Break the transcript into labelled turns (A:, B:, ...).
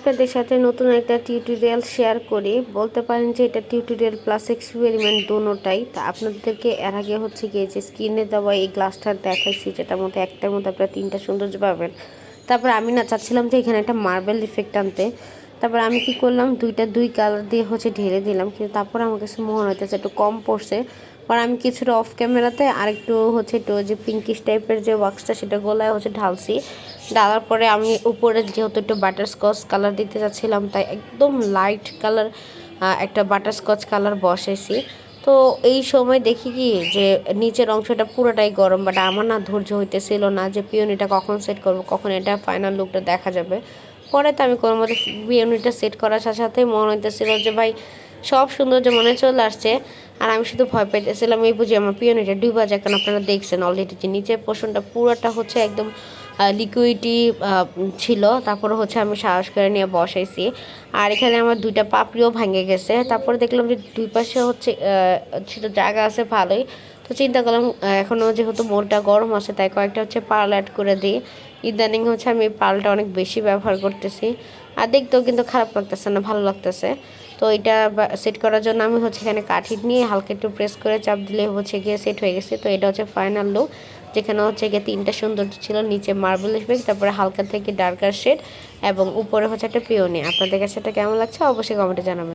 A: আপনাদের সাথে নতুন একটা টিউটোরিয়াল শেয়ার করি। বলতে পারেন যে এটা টিউটোরিয়াল প্লাস এক্সপেরিমেন্ট দোনোটাই। তা আপনাদেরকে এর আগে হচ্ছে গিয়ে যে স্ক্রিনে দেওয়া এই গ্লাসটা দেখাইছি, যেটার মধ্যে একটার মধ্যে আপনারা তিনটা সৌন্দর্য পাবেন। তারপর আমি না চাচ্ছিলাম যে এখানে একটা মার্বেল ইফেক্ট আনতে। তারপর আমি কি করলাম, দুই কালার দিয়ে হচ্ছে ঢেলে দিলাম, কিন্তু তারপর আমার কাছে মনে হইতেছে একটু কম পড়ছে। পর আমি কিছুটা অফ ক্যামেরাতে আরেকটু হচ্ছে একটু যে পিঙ্কিশ টাইপের যে ওয়াক্সটা সেটা গলায় হচ্ছে ঢালছি। ডালার পরে আমি উপরে যেহেতু একটু বাটারস্কচ কালার দিতে চাচ্ছিলাম, তাই একদম লাইট কালার একটা বাটারস্কচ কালার বসাইছি। তো এই সময় দেখি কি যে নিচের অংশটা পুরোটাই গরম, বাট আমার না ধৈর্য হইতেছিল না যে পিওনিটা কখন সেট করব, কখন এটা ফাইনাল লুকটা দেখা যাবে। পরে তো আমি কোনো মতে পিওনিটা সেট করার সাথে সাথে মনে হইতেছিল যে ভাই সব সৌন্দর্য মনে চলে আসছে। আর আমি শুধু ভয় পাইতেছিলাম এই বুঝি আমার পিওনিটা ডুবা যায়, কারণ আপনারা দেখছেন অলরেডি যে নিচের পোর্শনটা পুরোটা হচ্ছে একদম লিকুইডই ছিল। তারপরে হচ্ছে আমি সাহস করে নিয়ে বসাইছি। আর এখানে আমার দুইটা পাপড়িও ভেঙে গেছে। তারপরে দেখলাম যে দুই পাশে হচ্ছে ছিল জায়গা আছে ভালোই। তো চিন্তা করলাম এখনও যেহেতু মোলটা গরম আছে, তাই কয়েকটা হচ্ছে পার্ল অ্যাড করে দিই। ইদানিং হচ্ছে আমি পার্লটা অনেক বেশি ব্যবহার করতেছি। আর দেখতেও কিন্তু খারাপ লাগতেছে না, ভালো লাগতেছে। তো এটা সেট করার জন্য আমি হচ্ছে এখানে কাঠি নিয়ে হালকা একটু প্রেস করে চাপ দিলে হচ্ছে গিয়ে সেট হয়ে গেছে। তো এটা হচ্ছে ফাইনাল লুক, যেখানে হচ্ছে গিয়ে তিনটা সৌন্দর্য ছিল, নিচে মার্বেল ইফেক্ট, তারপরে হালকা থেকে ডার্কার শেড এবং উপরে হচ্ছে একটা পিওনি। আপনাদের কাছে এটা কেমন লাগছে অবশ্যই কমেন্টে জানাবেন।